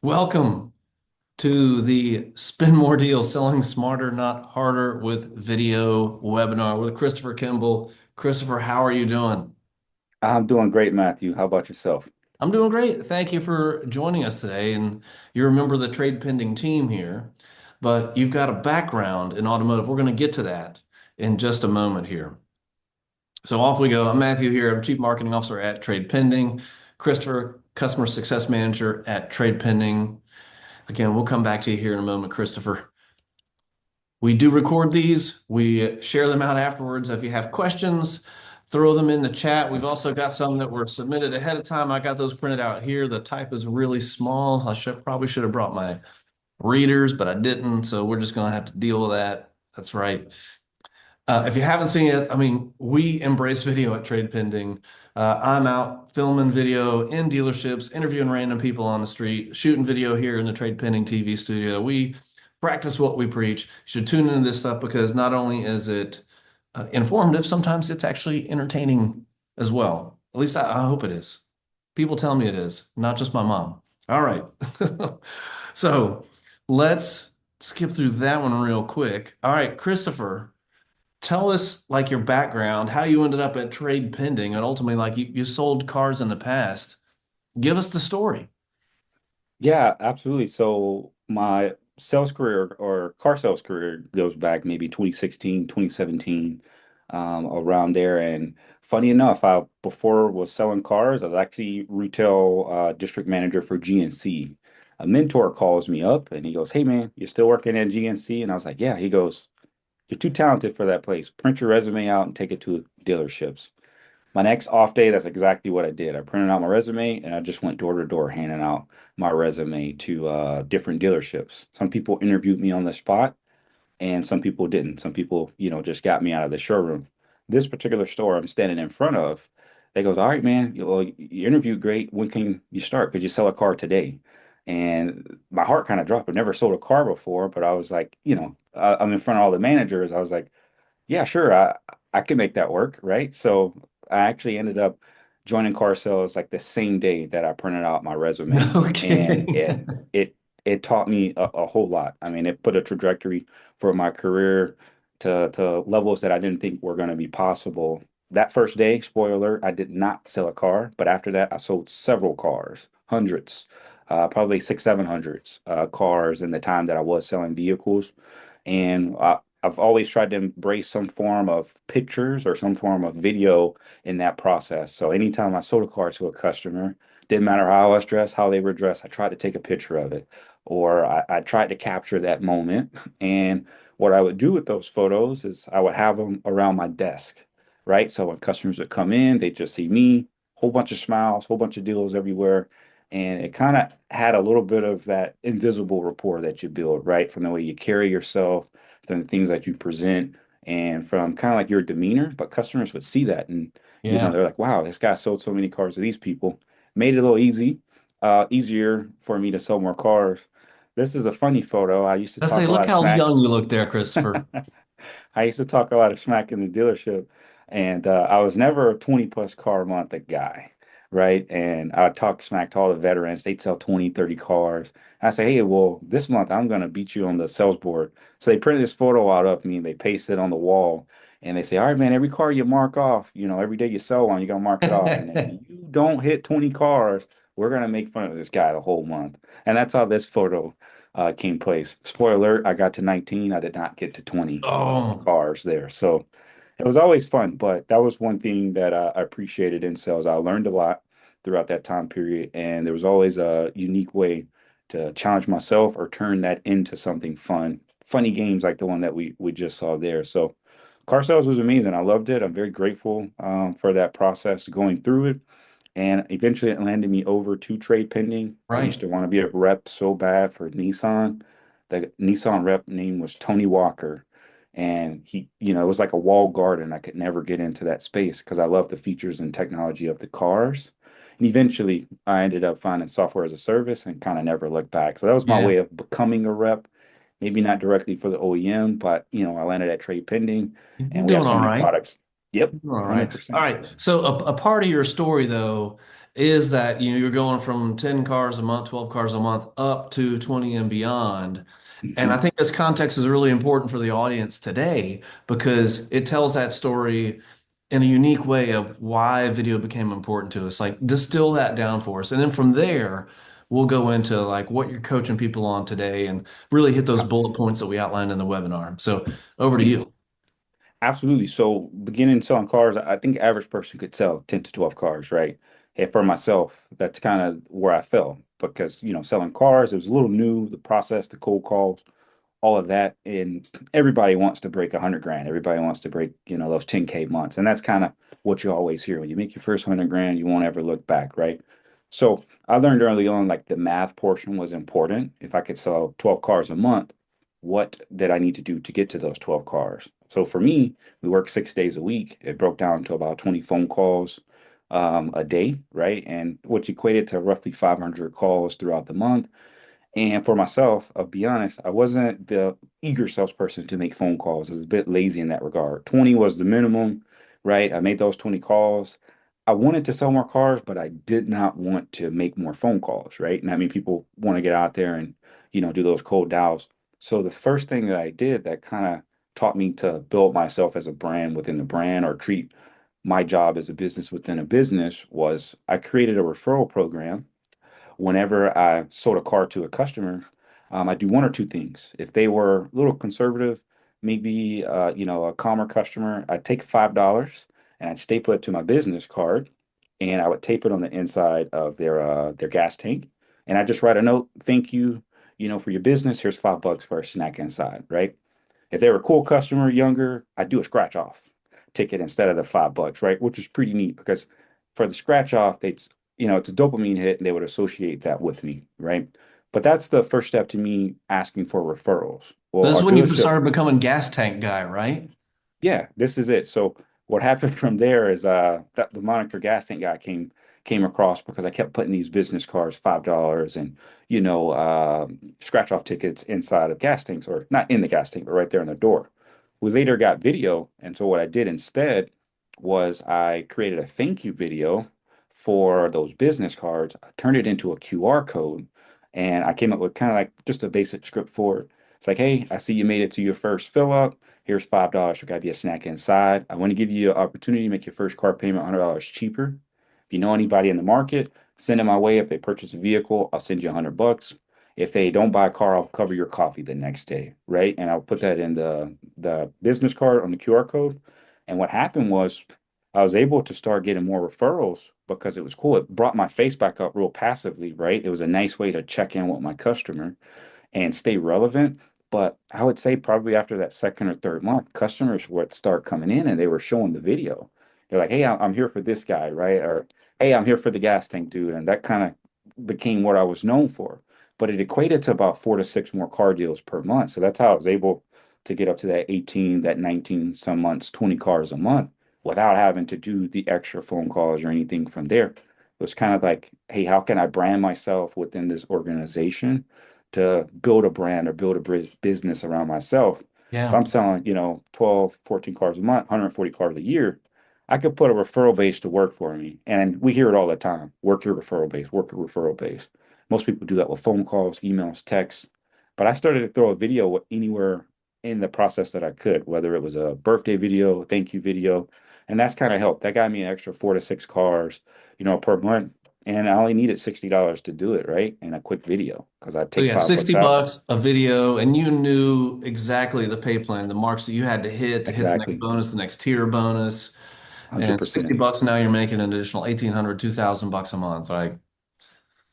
Welcome to the Spin More Deals Selling Smarter, Not Harder with Video webinar with Christopher Kimball. Christopher, how are you doing? I'm doing great, Matthew. How about yourself? I'm doing great. Thank you for joining us today. And you're a member of the Trade Pending team here, but you've got a background in automotive. We're going to get to that in just a moment here. So off we go. I'm Matthew here. I'm Chief Marketing Officer at Trade Pending. Christopher, Customer Success Manager at Trade Pending. Again, we'll come back to you here in a moment, Christopher. We do record these. We share them out afterwards. If you have questions, throw them in the chat. We've also got some that were submitted ahead of time. I got those printed out here. The type is really small. Probably should have brought my readers, but I didn't. So we're just going to have to deal with that. That's right. If you haven't seen it, I mean, we embrace video at Trade Pending. I'm out filming video in dealerships, interviewing random people on the street, shooting video here in the Trade Pending TV studio. We practice what we preach. You should tune into this stuff because not only is it informative, sometimes it's actually entertaining as well. At least I hope it is. People tell me it is, not just my mom. All right. So let's skip through that one real quick. All right, Christopher, tell us like your background, how you ended up at Trade Pending, and ultimately like you sold cars in the past. Give us the story. Yeah, absolutely. So my sales career or car sales career goes back maybe 2016, 2017, around there. And funny enough, I before was selling cars, I was actually retail district manager for GNC. A mentor calls me up and he goes, "Hey man, you're still working at GNC?" And I was like, "Yeah." He goes, "You're too talented for that place. Print your resume out and take it to dealerships." My next off day, that's exactly what I did. I printed out my resume and I just went door to door handing out my resume to different dealerships. Some people interviewed me on the spot and some people didn't. Some people, just got me out of the showroom. This particular store I'm standing in front of, they goes, "All right, man, you interviewed great. When can you start? Could you sell a car today?" And my heart kind of dropped. I've never sold a car before, but I was like, I'm in front of all the managers. I was like, yeah, sure. I can make that work, right? So I actually ended up joining car sales like the same day that I printed out my resume, Okay. and it taught me a whole lot. I mean, it put a trajectory for my career to levels that I didn't think were going to be possible. That first day, spoiler alert, I did not sell a car, but after that, I sold several cars, hundreds, probably six, seven hundreds cars in the time that I was selling vehicles. And I've always tried to embrace some form of pictures or some form of video in that process. So anytime I sold a car to a customer, didn't matter how I was dressed, how they were dressed, I tried to take a picture of it, or I tried to capture that moment. And what I would do with those photos is I would have them around my desk, right? So when customers would come in, they just see me, whole bunch of smiles, whole bunch of deals everywhere. And it kind of had a little bit of that invisible rapport that you build, right? From the way you carry yourself, from the things that you present, and from kind of like your demeanor. But customers would see that, and Yeah. they're like, "Wow, this guy sold so many cars to these people." Made it a little easier for me to sell more cars. This is a funny photo. I used to I say, talk a look lot of how smack. young you look there, Christopher. I used to talk a lot of smack in the dealership, and I was never a 20 plus car a month guy, right? And I would talk smack to all the veterans. They'd sell 20, 30 cars. I say, "Hey, well, this month I'm going to beat you on the sales board." So they printed this photo out of me and they pasted it on the wall. And they say, "All right, man, every car you mark off, every day you sell one, you're going to mark it off. And if you don't hit 20 cars, we're going to make fun of this guy the whole month." And that's how this photo came place. Spoiler alert, I got to 19. I did not get to 20 Oh, cars there. So it was always fun, but that was one thing that I appreciated in sales. I learned a lot throughout that time period, and there was always a unique way to challenge myself or turn that into something fun. Funny games like the one that we just saw there. So car sales was amazing. I loved it. I'm very grateful for that process going through it. And eventually it landed me over to trade pending. I used right. to want to be a rep so bad for Nissan. The Nissan rep name was Tony Walker. And it was like a walled garden. I could never get into that space because I love the features and technology of the cars. And eventually I ended up finding software as a service and kind of never looked back. So that was my Yeah. way of becoming a rep. Maybe not directly for the OEM, but I landed at trade pending You're and we have doing so all many right. products. Yep, All right. All 100%. right. So a part of your story though is that you're going from 10 cars a month, 12 cars a month up to 20 and beyond. And I Mhm. think this context is really important for the audience today because it tells that story in a unique way of why video became important to us. Like distill that down for us. And then from there, we'll go into like what you're coaching people on today and really hit those bullet points that we outlined in the webinar. So over to you. Absolutely. So beginning selling cars, I think average person could sell 10 to 12 cars, right? And for myself, that's kind of where I fell because, selling cars, it was a little new, the process, the cold calls, all of that. And everybody wants to break 100 grand. Everybody wants to break, those 10K months. And that's kind of what you always hear. When you make your first 100 grand, you won't ever look back, right? So I learned early on, like the math portion was important. If I could sell 12 cars a month, what did I need to do to get to those 12 cars? So for me, we work 6 days a week. It broke down to about 20 phone calls a day, right? And which equated to roughly 500 calls throughout the month. And for myself, I'll be honest, I wasn't the eager salesperson to make phone calls. I was a bit lazy in that regard. 20 was the minimum, right? I made those 20 calls. I wanted to sell more cars, but I did not want to make more phone calls, right? And I mean, people want to get out there and, do those cold dials. So the first thing that I did that kind of taught me to build myself as a brand within the brand or treat my job as a business within a business was I created a referral program whenever I sold a car to a customer, I do one or two things. If they were a little conservative, maybe a calmer customer, I'd take $5 and I'd staple it to my business card, and I would tape it on the inside of their gas tank, and I just write a note, thank you, for your business. Here's $5 for a snack inside, right? If they were a cool customer, younger, I'd do a scratch off ticket instead of the $5, right? Which is pretty neat because for the scratch off, it's a dopamine hit and they would associate that with me, right? But that's the first step to me asking for referrals. Well, This is our when you dealership started becoming gas tank guy, right? yeah, this is it. So what happened from there is that the moniker gas tank guy came across because I kept putting these business cards, $5 and scratch off tickets inside of gas tanks, or not in the gas tank, but right there in the door. We later got video, and so what I did instead was I created a thank you video for those business cards. I turned it into a QR code, and I came up with kind of like just a basic script for it. It's like, hey, I see you made it to your first fill up. Here's $5. There gotta be a snack inside. I want to give you an opportunity to make your first car payment $100 cheaper. If you know anybody in the market, send it my way. If they purchase a vehicle, I'll send you $100. If they don't buy a car, I'll cover your coffee the next day, right? And I'll put that in the business card on the QR code. And what happened was I was able to start getting more referrals because it was cool. It brought my face back up real passively, right? It was a nice way to check in with my customer and stay relevant. But I would say probably after that second or third month, customers would start coming in and they were showing the video. They're like, hey, I'm here for this guy, right? Or hey, I'm here for the gas tank dude. And that kind of became what I was known for. But it equated to about 4 to 6 more car deals per month. So that's how I was able to get up to that 18, that 19 some months, 20 cars a month without having to do the extra phone calls or anything from there. It was kind of like, hey, how can I brand myself within this organization to build a brand or build a business around myself? If Yeah. I'm selling, 12, 14 cars a month, 140 cars a year, I could put a referral base to work for me. And we hear it all the time. Work your referral base, work your referral base. Most people do that with phone calls, emails, texts. But I started to throw a video anywhere in the process that I could, whether it was a birthday video, thank you video. And that's kind of helped. That got me an extra 4 to 6 cars, per month. And I only needed $60 to do it, right? And a quick video because I'd So take you had 60 $5 out. bucks a video and you knew exactly the pay plan, the marks that you had to hit the next Exactly. bonus, the next tier bonus. And 60 100%. bucks now you're making an additional 1,800, 2,000 bucks a month. Like,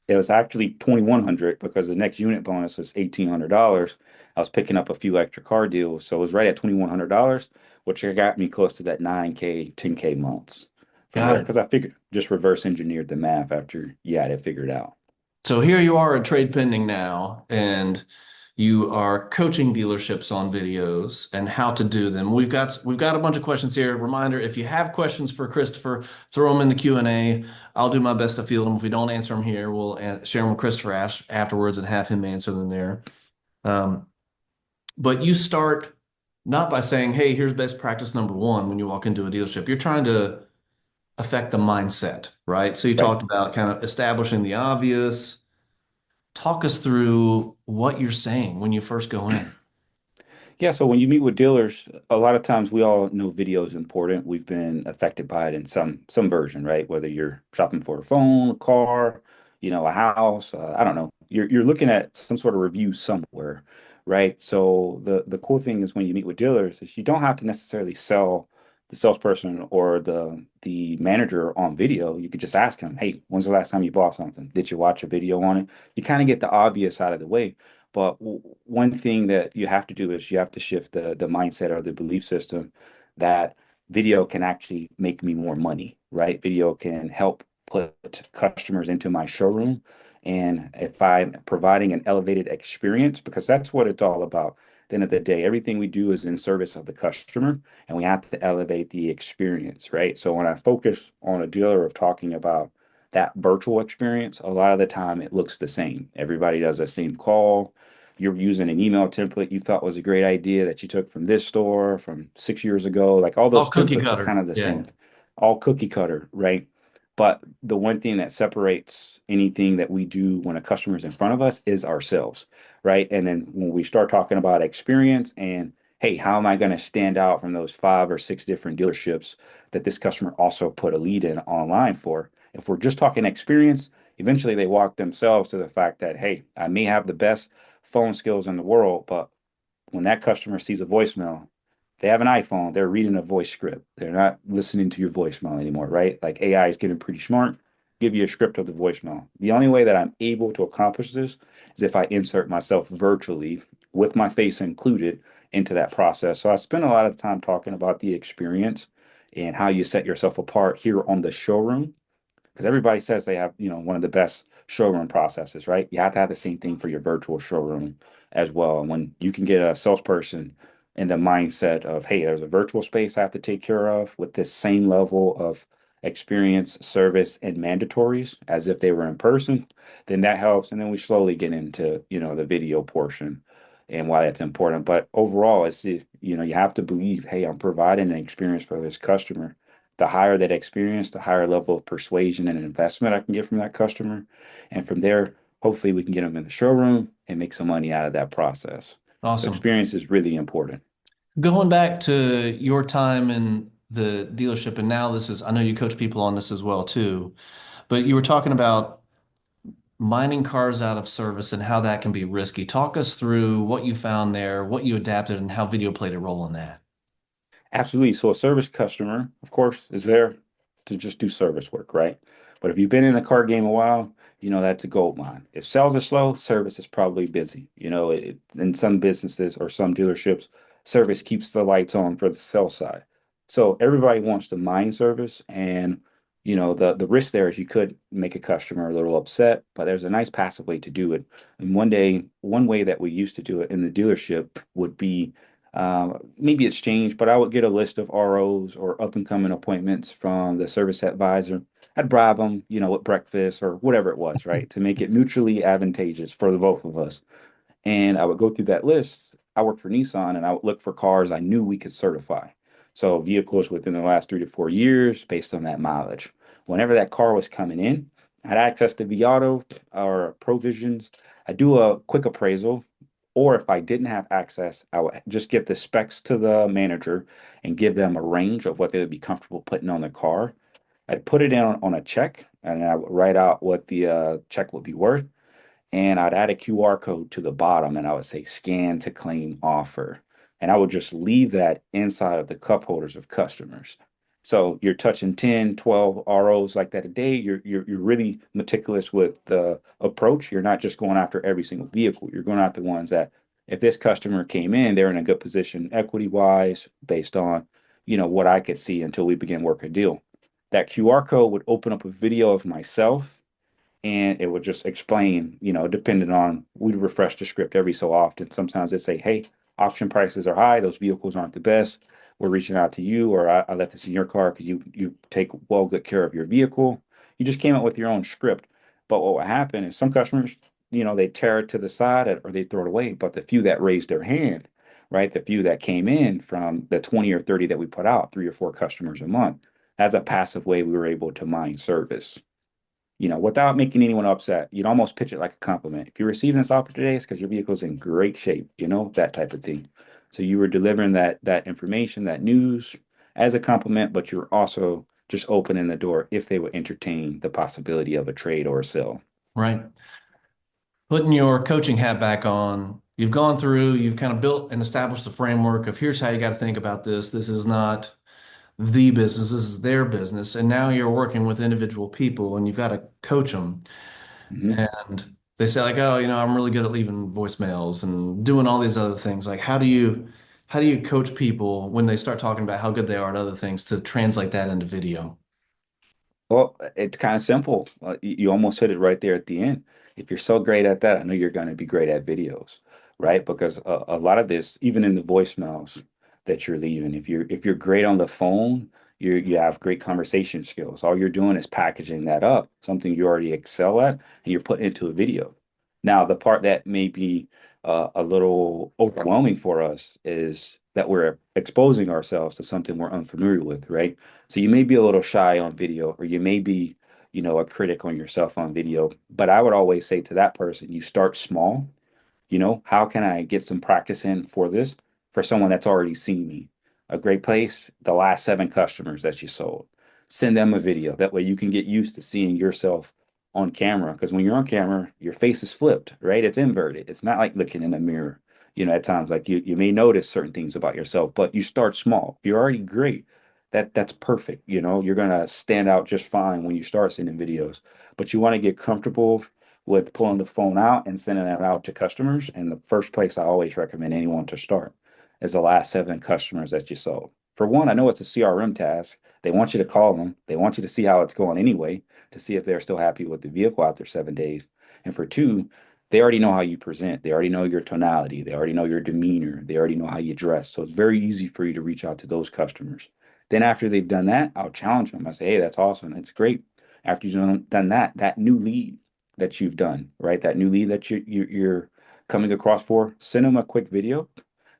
It was actually 2,100 because the next unit bonus was $1,800. I was picking up a few extra car deals. So it was right at $2,100, which got me close to that 9K, 10K months from got there. it. Because I figured just reverse engineered the math after you had it figured out. So here you are at Trade Pending now, and you are coaching dealerships on videos and how to do them. We've got a bunch of questions here. Reminder, if you have questions for Christopher, throw them in the Q&A. I'll do my best to field them. If we don't answer them here, we'll share them with Christopher afterwards and have him answer them there. Um, but you start not by saying, hey, here's best practice number one when you walk into a dealership. You're trying to affect the mindset, right? So you Right. talked about kind of establishing the obvious. Talk us through what you're saying when you first go in. Yeah, so when you meet with dealers, a lot of times we all know video is important. We've been affected by it in some version, right? Whether you're shopping for a phone, a car, a house, I don't know. You're looking at some sort of review somewhere, right? So the cool thing is when you meet with dealers is you don't have to necessarily sell the salesperson or the manager on video. You could just ask him, "Hey, when's the last time you bought something? Did you watch a video on it?" You kind of get the obvious out of the way. But one thing that you have to do is you have to shift the mindset or the belief system that video can actually make me more money, right? Video can help put customers into my showroom. And if I'm providing an elevated experience, because that's what it's all about. At the end of the day, everything we do is in service of the customer, and we have to elevate the experience, right? So when I focus on a dealer of talking about that virtual experience, a lot of the time it looks the same. Everybody does the same call. You're using an email template you thought was a great idea that you took from this store from 6 years ago. Like all All those cookie templates are kind cutter. of the Yeah. same, all cookie cutter, right? But the one thing that separates anything that we do when a customer is in front of us is ourselves, right? And then when we start talking about experience and hey, how am I going to stand out from those 5 or 6 different dealerships that this customer also put a lead in online for? If we're just talking experience, eventually they walk themselves to the fact that, hey, I may have the best phone skills in the world, but when that customer sees a voicemail, they have an iPhone, they're reading a voice script. They're not listening to your voicemail anymore, right? Like AI is getting pretty smart. Give you a script of the voicemail. The only way that I'm able to accomplish this is if I insert myself virtually with my face included into that process. So I spend a lot of time talking about the experience and how you set yourself apart here on the showroom because everybody says they have, one of the best showroom processes, right? You have to have the same thing for your virtual showroom as well. And when you can get a salesperson in the mindset of, hey, there's a virtual space I have to take care of with this same level of experience, service, and mandatories as if they were in person, then that helps. And then we slowly get into, the video portion and why that's important. But overall, you have to believe, hey, I'm providing an experience for this customer. The higher that experience, the higher level of persuasion and investment I can get from that customer. And from there, hopefully we can get them in the showroom and make some money out of that process. So Awesome. experience is really important. Going back to your time in the dealership, and now this is, I know you coach people on this as well too, but you were talking about mining cars out of service and how that can be risky. Talk us through what you found there, what you adapted, and how video played a role in that. Absolutely. So a service customer, of course, is there to just do service work, right? But if you've been in the car game a while, that's a gold mine. If sales are slow, service is probably busy. In some businesses or some dealerships, service keeps the lights on for the sell side. So everybody wants to mine service, and the risk there is you could make a customer a little upset, but there's a nice passive way to do it. And one way that we used to do it in the dealership would be maybe it's changed, but I would get a list of ROs or up and coming appointments from the service advisor. I'd bribe them, with breakfast or whatever it was, right, to make it mutually advantageous for the both of us. And I would go through that list. I worked for Nissan and I would look for cars I knew we could certify. So vehicles within the last 3 to 4 years based on that mileage. Whenever that car was coming in, I had access to Viato or Provisions. I do a quick appraisal. Or if I didn't have access, I would just give the specs to the manager and give them a range of what they would be comfortable putting on the car. I'd put it in on a check and I would write out what the check would be worth and I'd add a QR code to the bottom and I would say scan to claim offer. And I would just leave that inside of the cup holders of customers. So you're touching 10, 12 ROs like that a day. You're really meticulous with the approach. You're not just going after every single vehicle. You're going after the ones that if this customer came in, they're in a good position equity wise based on, what I could see until we begin work a deal. That QR code would open up a video of myself and it would just explain, depending on, we'd refresh the script every so often. Sometimes they'd say, hey, auction prices are high, those vehicles aren't the best. We're reaching out to you, or I left this in your car because you take well good care of your vehicle. You just came up with your own script. But what would happen is some customers, they tear it to the side or they throw it away. But the few that raised their hand right? The few that came in from the 20 or 30 that we put out, 3 or 4 customers a month. As a passive way, we were able to mine service, without making anyone upset. You'd almost pitch it like a compliment. If you're receiving this offer today, it's because your vehicle's in great shape, that type of thing. So you were delivering that information, that news as a compliment, but you're also just opening the door if they would entertain the possibility of a trade or a sale. Right. Putting your coaching hat back on, you've gone through, you've kind of built and established the framework of here's how you got to think about this. This is not the business, this is their business. And now you're working with individual people and you've got to coach them. Mhm. And they say like, oh, I'm really good at leaving voicemails and doing all these other things. Like, how do you coach people when they start talking about how good they are at other things to translate that into video? Well, it's kind of simple. You almost hit it right there at the end. If you're so great at that, I know you're going to be great at videos, right? Because a lot of this, even in the voicemails that you're leaving, if you're great on the phone, you have great conversation skills. All you're doing is packaging that up, something you already excel at, and you're putting it into a video. Now, the part that may be a little overwhelming for us is that we're exposing ourselves to something we're unfamiliar with, right? So you may be a little shy on video, or you may be, a critic on yourself on video. But I would always say to that person, you start small. How can I get some practice in for this for someone that's already seen me? A great place, the last 7 customers that you sold. Send them a video. That way you can get used to seeing yourself on camera. Because when you're on camera, your face is flipped, right? It's inverted. It's not like looking in a mirror. At times, like you may notice certain things about yourself, but you start small. If you're already great, that's perfect. You're gonna stand out just fine when you start sending videos. But you want to get comfortable with pulling the phone out and sending it out to customers. And the first place I always recommend anyone to start is the last 7 customers that you sold. For one, I know it's a CRM task. They want you to call them. They want you to see how it's going anyway, to see if they're still happy with the vehicle after 7 days. And for two, they already know how you present. They already know your tonality. They already know your demeanor. They already know how you dress. So it's very easy for you to reach out to those customers. Then after they've done that, I'll challenge them. I say, hey, that's awesome. That's great. After you've done that, that new lead that you've done, right? That new lead that you're coming across for, send them a quick video.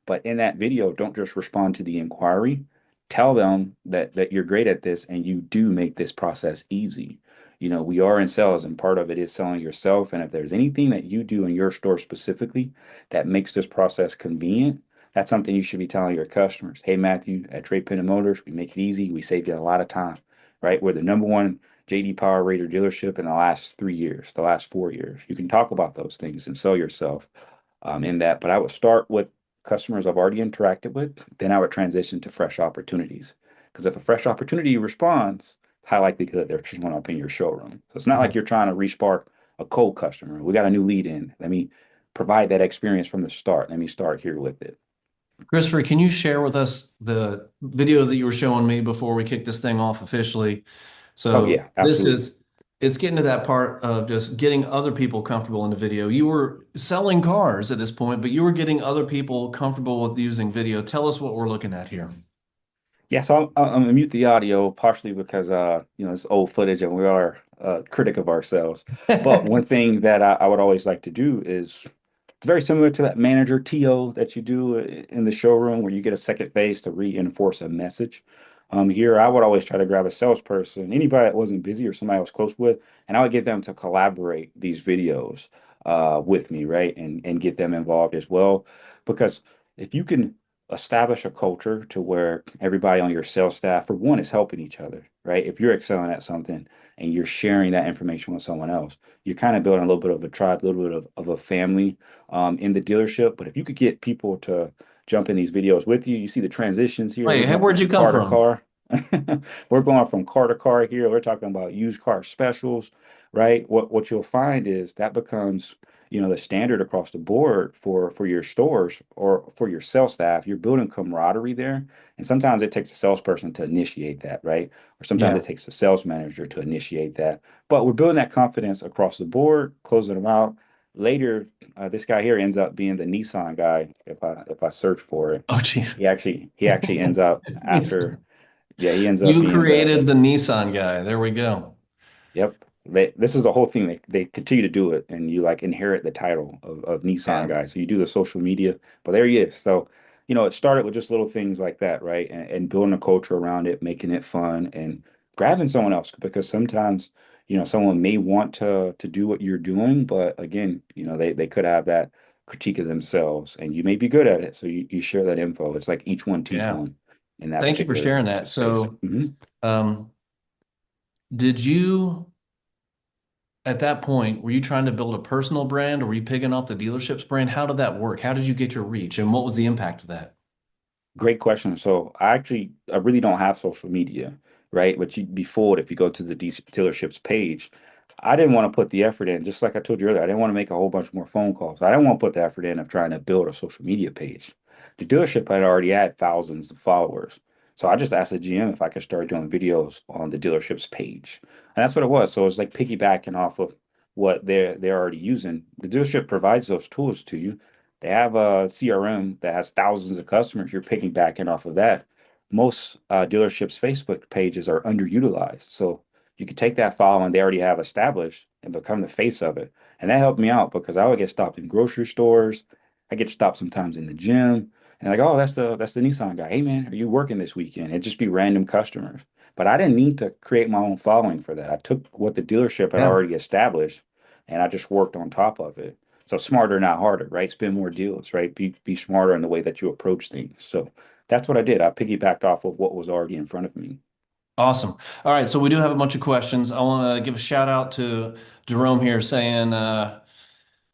But in that video, don't just respond to the inquiry. Tell them that you're great at this and you do make this process easy. We are in sales and part of it is selling yourself. And if there's anything that you do in your store specifically that makes this process convenient, that's something you should be telling your customers. Hey, Matthew, at TradePending Motors, we make it easy. We save you a lot of time, right? We're the number one JD Power Rater dealership in the last 3 years, the last 4 years. You can talk about those things and sell yourself in that. But I would start with customers I've already interacted with. Then I would transition to fresh opportunities. Because if a fresh opportunity responds, high likelihood they're showing up in your showroom. So it's not like Right. you're trying to respark a cold customer. We got a new lead in. Let me provide that experience from the start. Let me start here with it. Christopher, can you share with us the video that you were showing me before we kick this thing off officially? Oh So yeah, absolutely. it's getting to that part of just getting other people comfortable in the video. You were selling cars at this point, but you were getting other people comfortable with using video. Tell us what we're looking at here. Yeah, so I'm gonna mute the audio partially because it's old footage and we are a critic of ourselves. But one thing that I would always like to do is it's very similar to that manager TO that you do in the showroom where you get a second face to reinforce a message. Here, I would always try to grab a salesperson, anybody that wasn't busy or somebody I was close with, and I would get them to collaborate these videos with me, right? And get them involved as well. Because if you can establish a culture to where everybody on your sales staff, for one, is helping each other, right? If you're excelling at something and you're sharing that information with someone else, you're kind of building a little bit of a tribe, a little bit of a family in the dealership. But if you could get people to jump in these videos with you, you see the transitions here. We're Wait, jumping where'd you from come car to from? car. We're going from car to car here. We're talking about used car specials, right? What you'll find is that becomes, the standard across the board for your stores or for your sales staff. You're building camaraderie there. And sometimes it takes a salesperson to initiate that, right? Or sometimes Yeah. it takes a sales manager to initiate that. But we're building that confidence across the board, closing them out. Later, this guy here ends up being the Nissan guy. If I search for it, Oh, jeez. he actually ends up after. Yeah, he ends up You being the. created the Nissan guy. There we go. Yep. This is the whole thing. They continue to do it, and you like inherit the title of Nissan Yeah. guy. So you do the social media, but there he is. So, it started with just little things like that, right? And building a culture around it, making it fun, and grabbing someone else because sometimes, someone may want to do what you're doing, but again, they could have that critique of themselves, and you may be good at it. So you share that info. It's like each one teach Yeah. one in that Thank you for particular sharing that. space. So, um, did you, at that point, were you trying to build a personal brand or were you picking off the dealership's brand? How did that work? How did you get your reach and what was the impact of that? Great question. So I really don't have social media, right? But you'd be fooled if you go to the dealership's page. I didn't want to put the effort in, just like I told you earlier. I didn't want to make a whole bunch more phone calls. I didn't want to put the effort in of trying to build a social media page. The dealership had already had thousands of followers. So I just asked the GM if I could start doing videos on the dealership's page. And that's what it was. So it's like piggybacking off of what they're already using. The dealership provides those tools to you. They have a CRM that has thousands of customers. You're picking back in off of that. Most dealerships' Facebook pages are underutilized. So you could take that following they already have established and become the face of it. And that helped me out because I would get stopped in grocery stores. I get stopped sometimes in the gym. And like, oh, that's the Nissan guy. Hey man, are you working this weekend? It'd just be random customers. But I didn't need to create my own following for that. I took what the dealership had Yeah. already established and I just worked on top of it. So smarter, not harder, right? Spend more deals, right? Be smarter in the way that you approach things. So that's what I did. I piggybacked off of what was already in front of me. Awesome. All right, so we do have a bunch of questions. I want to give a shout out to Jerome here saying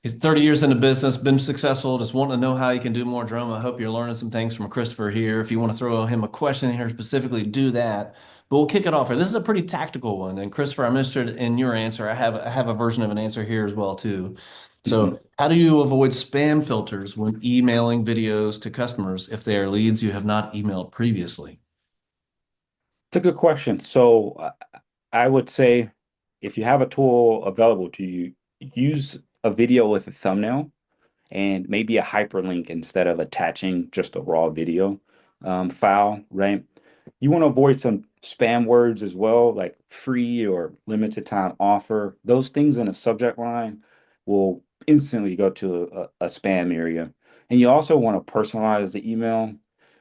he's 30 years in the business, been successful, just wanting to know how he can do more. Jerome, I hope you're learning some things from Christopher here. If you want to throw him a question here specifically, do that. But we'll kick it off here. This is a pretty tactical one. And Christopher, I'm interested in your answer. I have a version of an answer here as well too. Mhm. So, how do you avoid spam filters when emailing videos to customers if they are leads you have not emailed previously? It's a good question. So I would say if you have a tool available to you, use a video with a thumbnail and maybe a hyperlink instead of attaching just a raw video file, right? You want to avoid some spam words as well, like free or limited time offer. Those things in a subject line will instantly go to a spam area. And you also want to personalize the email,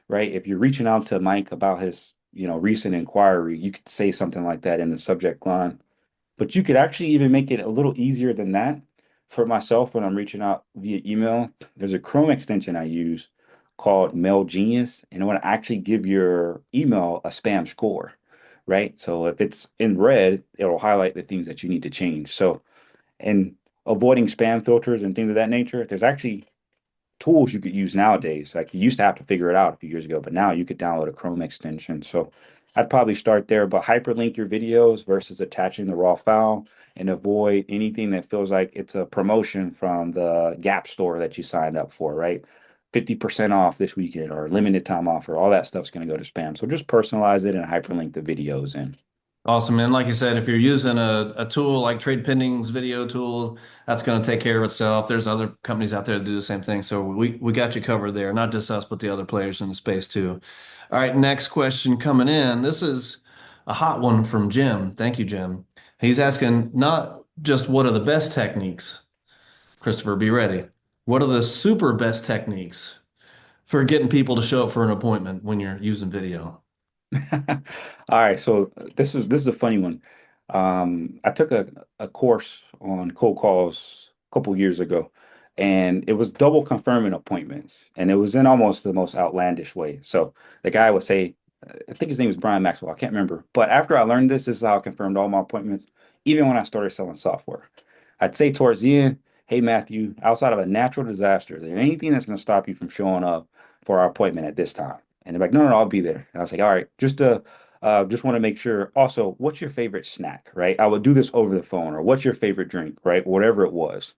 right? If you're reaching out to Mike about his, recent inquiry, you could say something like that in the subject line. But you could actually even make it a little easier than that. For myself, when I'm reaching out via email, there's a Chrome extension I use called Mail Genius, and it will actually give your email a spam score, right? So if it's in red, it'll highlight the things that you need to change. So, and avoiding spam filters and things of that nature, there's actually tools you could use nowadays. Like you used to have to figure it out a few years ago, but now you could download a Chrome extension. So I'd probably start there, but hyperlink your videos versus attaching the raw file and avoid anything that feels like it's a promotion from the Gap store that you signed up for, right? 50% off this weekend or limited time offer, all that stuff's going to go to spam. So just personalize it and hyperlink the videos in. Awesome. And like you said, if you're using a tool like TradePending's video tool, that's going to take care of itself. There's other companies out there that do the same thing. So we got you covered there, not just us, but the other players in the space too. All right, next question coming in. This is a hot one from Jim. Thank you, Jim. He's asking not just what are the best techniques, Christopher, be ready. What are the super best techniques for getting people to show up for an appointment when you're using video? All right, so this is a funny one. I took a course on cold calls a couple years ago, and it was double confirming appointments, and it was in almost the most outlandish way. So the guy would say, I think his name was Brian Maxwell, I can't remember, but after I learned this is how I confirmed all my appointments, even when I started selling software. I'd say towards the end, hey Matthew, outside of a natural disaster, is there anything that's going to stop you from showing up for our appointment at this time? And they're like, no, no, no, I'll be there. And I was like, all right, just want to make sure. Also, what's your favorite snack, right? I would do this over the phone, or what's your favorite drink, right? Whatever it was.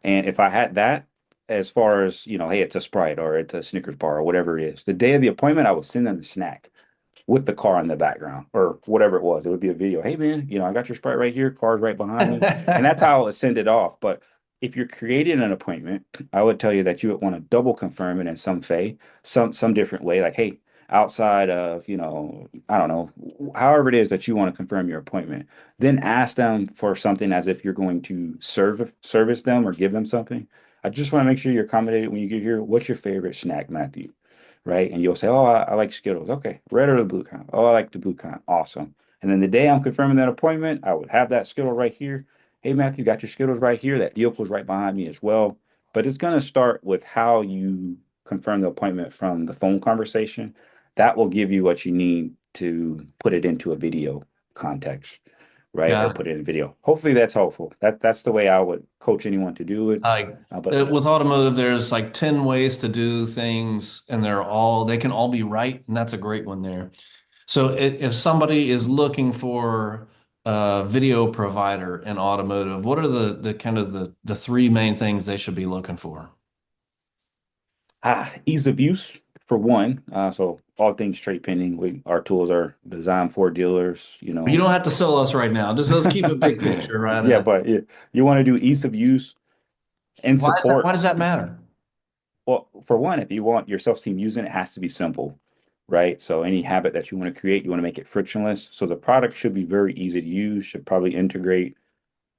And if I had that, as far as, hey, it's a Sprite or it's a Snickers bar or whatever it is, the day of the appointment, I would send them the snack with the car in the background or whatever it was. It would be a video. Hey man, I got your Sprite right here. Car's right behind me, and that's how I would send it off. But if you're creating an appointment, I would tell you that you would want to double confirm it in some different way. Like, hey, outside of I don't know, however it is that you want to confirm your appointment, then ask them for something as if you're going to service them or give them something. I just want to make sure you're accommodated when you get here. What's your favorite snack, Matthew? right? And you'll say, "Oh, I like Skittles. Okay, red or the blue kind? Oh, I like the blue kind. Awesome." And then the day I'm confirming that appointment, I would have that Skittle right here. Hey, Matthew, got your Skittles right here. That vehicle's right behind me as well. But it's going to start with how you confirm the appointment from the phone conversation. That will give you what you need to put it into a video context, right? Or Got put it. it in video. Hopefully that's helpful. That's the way I would coach anyone to do it. Like But with automotive, there's like 10 ways to do things, and they can all be right. And that's a great one there. So if somebody is looking for a video provider in automotive, what are the kind of the three main things they should be looking for? ease of use for one. So all things trade pending, our tools are designed for dealers, you You know. don't have to sell us right now. Just let's keep a big picture, right? Yeah, but you want to do ease of use and Why support. does that matter? Well, for one, if you want your sales team using it, it has to be simple, right? So any habit that you want to create, you want to make it frictionless. So the product should be very easy to use, should probably integrate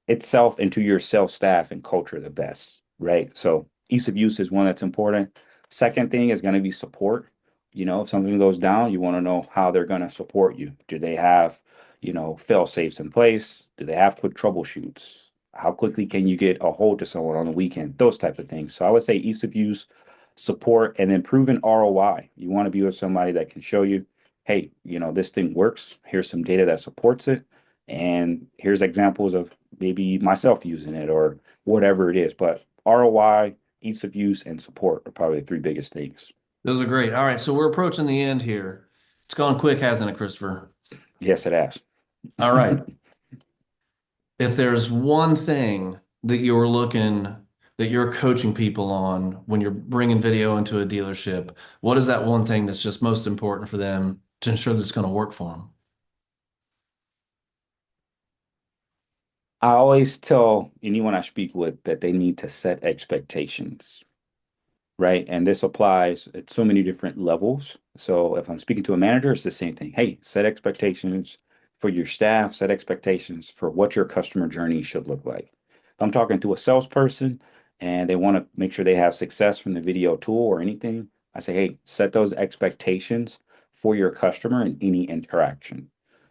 itself into your sales staff and culture the best, right? So ease of use is one that's important. Second thing is going to be support. You know, if something goes down, you want to know how they're going to support you. Do they have, fail safes in place? Do they have quick troubleshoots? How quickly can you get a hold to someone on the weekend? Those type of things. So I would say ease of use, support, and then proven ROI. You want to be with somebody that can show you, hey, this thing works. Here's some data that supports it. And here's examples of maybe myself using it or whatever it is. But ROI, ease of use, and support are probably the three biggest things. Those are great. All right, so we're approaching the end here. It's gone quick, hasn't it, Christopher? Yes, it has. All right. If there's one thing that you're coaching people on when you're bringing video into a dealership, what is that one thing that's just most important for them to ensure that it's going to work for them? I always tell anyone I speak with that they need to set expectations, right? And this applies at so many different levels. So if I'm speaking to a manager, it's the same thing. Hey, set expectations for your staff, set expectations for what your customer journey should look like. If I'm talking to a salesperson and they want to make sure they have success from the video tool or anything, I say, hey, set those expectations for your customer in any interaction.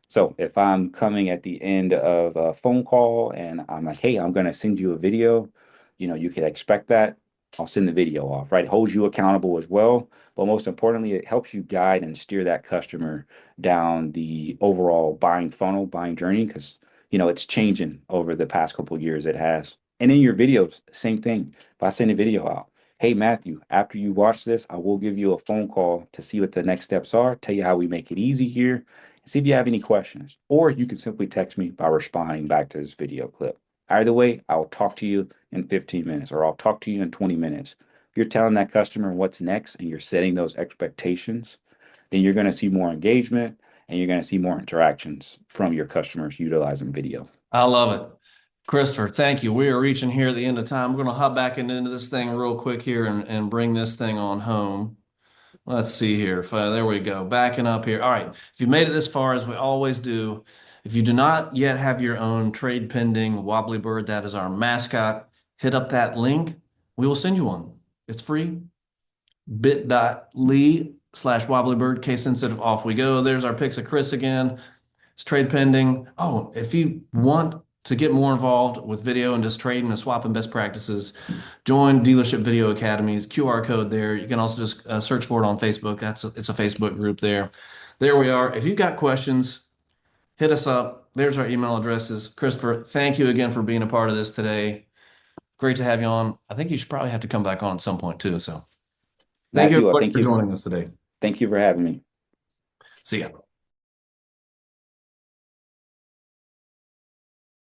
So if I'm coming at the end of a phone call and I'm like, hey, I'm going to send you a video, you can expect that. I'll send the video off, right? It holds you accountable as well. But most importantly, it helps you guide and steer that customer down the overall buying funnel, buying journey, because it's changing over the past couple of years. It has. And in your videos, same thing. If I send a video out, hey Matthew, after you watch this, I will give you a phone call to see what the next steps are, tell you how we make it easy here, and see if you have any questions. Or you can simply text me by responding back to this video clip. Either way, I'll talk to you in 15 minutes or I'll talk to you in 20 minutes. If you're telling that customer what's next and you're setting those expectations, then you're going to see more engagement and you're going to see more interactions from your customers utilizing video. I love it. Christopher, thank you. We are reaching here at the end of time. We're going to hop back into this thing real quick here and bring this thing on home. Let's see here. There we go. Backing up here. All right. If you made it this far, as we always do, if you do not yet have your own trade pending wobbly bird, that is our mascot, hit up that link. We will send you one. It's free. bit.ly/wobbly bird, case sensitive. Off we go. There's our pics of Chris again. It's trade pending. Oh, if you want to get more involved with video and just trading and swapping best practices, join Dealership Video Academy's QR code there. You can also just search for it on Facebook. It's a Facebook group there. There we are. If you've got questions, hit us up. There's our email addresses. Christopher, thank you again for being a part of this today. Great to have you on. I think you should probably have to come back on at some point too. So thank you Matthew, everybody for joining us today. thank you for having me. See ya.